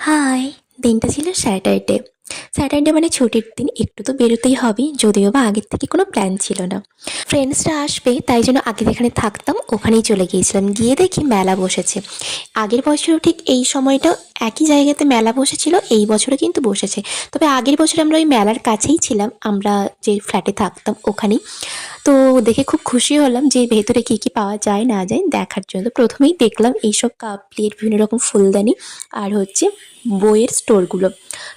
High! দিনটা ছিল Saturday. Saturday মানে ছুটির দিন, একটু তো বেরোতেই হবে, যদিও বা আগের থেকে কোনো প্ল্যান ছিল না। ফ্রেন্ডসরা আসবে তাই জন্য আগে যেখানে থাকতাম ওখানেই চলে গিয়েছিলাম। গিয়ে দেখি মেলা বসেছে। আগের বছরও ঠিক এই সময়টা একই জায়গাতে মেলা বসেছিল, এই বছরও কিন্তু বসেছে। তবে আগের বছর আমরা ওই মেলার কাছেই ছিলাম, আমরা যে ফ্ল্যাটে থাকতাম ওখানেই। তো দেখে খুব খুশি হলাম যে ভেতরে কী কী পাওয়া যায় না যায় দেখার জন্য। প্রথমেই দেখলাম এইসব কাপ প্লেট, বিভিন্ন রকম ফুলদানি আর হচ্ছে বইয়ের স্টোরগুলো।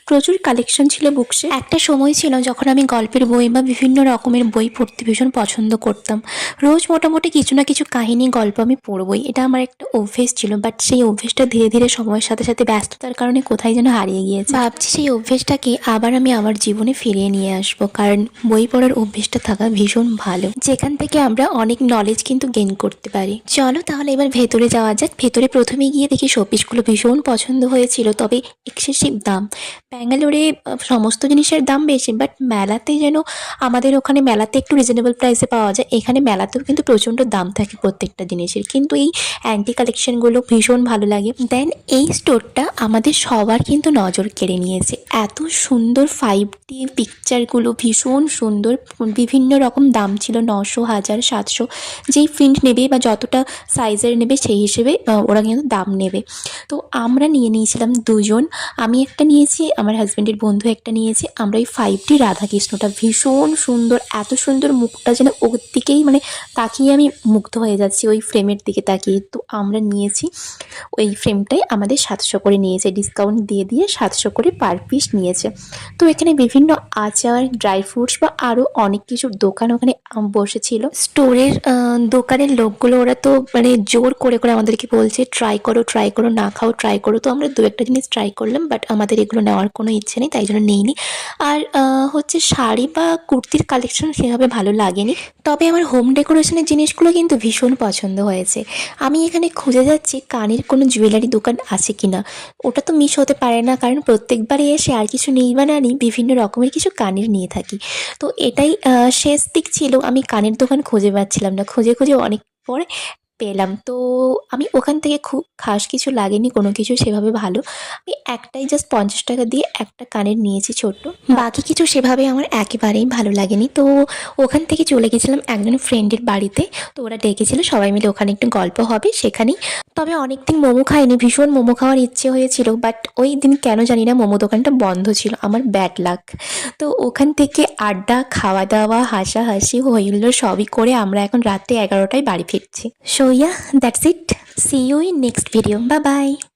প্রচুর কালেকশন ছিল বুকসে। একটা সময় ছিল যখন আমি গল্পের বই বা বিভিন্ন রকমের বই পড়তে ভীষণ পছন্দ করতাম। রোজ মোটামুটি কিছু না কিছু কাহিনী গল্প আমি পড়বই, এটা আমার একটা অভ্যেস ছিল। বাট সেই অভ্যেসটা ধীরে ধীরে সময়ের সাথে সাথে ব্যস্ততার কারণে কোথায় যেন হারিয়ে গিয়েছে। ভাবছি সেই অভ্যেসটাকে আবার আমি আমার জীবনে ফিরিয়ে নিয়ে আসবো, কারণ বই পড়ার অভ্যেসটা থাকা ভীষণ ভালো, যেখান থেকে আমরা অনেক নলেজ কিন্তু গেইন করতে পারি। চলো তাহলে এবার ভেতরে যাওয়া যাক। ভেতরে প্রথমে গিয়ে দেখি শোপিসগুলো ভীষণ পছন্দ হয়েছিল, তবে এক্সেসিভ দাম। ব্যাঙ্গালোরে সমস্ত জিনিসের দাম বেশি, বাট মেলাতে যেন আমাদের ওখানে মেলাতে একটু রিজনেবল প্রাইসে পাওয়া যায়, এখানে মেলাতেও কিন্তু প্রচণ্ড দাম থাকে প্রত্যেকটা জিনিসের। কিন্তু এই অ্যান্টি কালেকশনগুলো ভীষণ ভালো লাগে। দেন এই স্টোরটা আমাদের সবার কিন্তু নজর কেড়ে নিয়েছে। এত সুন্দর 5D পিকচারগুলো, ভীষণ সুন্দর। বিভিন্ন রকম দাম ছিল, 900, 1000, 700, যেই প্রিন্ট নেবে বা যতটা সাইজের নেবে সেই হিসেবে ওরা কিন্তু দাম নেবে। তো আমরা নিয়ে নিয়েছিলাম দুজন, আমি একটা নিয়েছি, আমার হাজব্যান্ডের বন্ধু একটা নিয়েছে। আমরা ওই 5D রাধাকৃষ্ণটা, ভীষণ সুন্দর, এত সুন্দর, মুখটা যেন ওর দিকেই মানে তাকিয়ে আমি মুগ্ধ হয়ে যাচ্ছি ওই ফ্রেমের দিকে তাকিয়ে। তো আমরা নিয়েছি ওই ফ্রেমটাই, আমাদের 700 করে নিয়েছে, ডিসকাউন্ট দিয়ে দিয়ে 700 করে পার পিস নিয়েছে। তো এখানে বিভিন্ন আচার, ড্রাই ফ্রুটস বা আরও অনেক কিছুর দোকান ওখানে বসেছিল। স্টোরের দোকানের লোকগুলো ওরা তো মানে জোর করে করে আমাদেরকে বলছে ট্রাই করো ট্রাই করো, না খাও ট্রাই করো। তো আমরা দু একটা জিনিস ট্রাই করলাম, বাট আমাদের এগুলো নেওয়ার কোনো ইচ্ছে নেই, তাই জন্য নেইনি। আর হচ্ছে শাড়ি বা কুর্তির কালেকশন সেভাবে ভালো লাগেনি, তবে আমার হোম ডেকোরেশনের জিনিসগুলো কিন্তু ভীষণ পছন্দ হয়েছে। আমি এখানে খুঁজে যাচ্ছি কানের কোনো জুয়েলারি দোকান আছে কিনা। ওটা তো মিস হতে পারে না, কারণ প্রত্যেকবারই এসে আর কিছু নেই বা না নেই বিভিন্ন রকমের কিছু কানের নিয়ে থাকি। তো এটাই শেষ দিক ছিল, আমি কানের দোকান খুঁজে পাচ্ছিলাম না, খুঁজে খুঁজে অনেক পরে পেলাম। তো আমি ওখান থেকে খুব খাস কিছু লাগেনি, কোনো কিছু সেভাবে ভালো। আমি একটাই জাস্ট 50 টাকা দিয়ে একটা কানের নিয়েছি ছোট্ট, বাকি কিছু সেভাবে আমার একেবারেই ভালো লাগেনি। তো ওখান থেকে চলে গেছিলাম একজন ফ্রেন্ডের বাড়িতে। তো ওরা ডেকেছিল, সবাই মিলে ওখানে একটু গল্প হবে সেখানেই। তবে অনেকদিন মোমো খাইনি, ভীষণ মোমো খাওয়ার ইচ্ছে হয়েছিল, বাট ওই দিন কেন জানি না মোমো দোকানটা বন্ধ ছিল, আমার ব্যাড লাক। তো ওখান থেকে আড্ডা, খাওয়া দাওয়া, হাসাহাসি, হইহুল্লোড় সবই করে আমরা এখন রাত্রে 11টায় বাড়ি ফিরছি। So yeah, that's it. See you in next video. Bye by.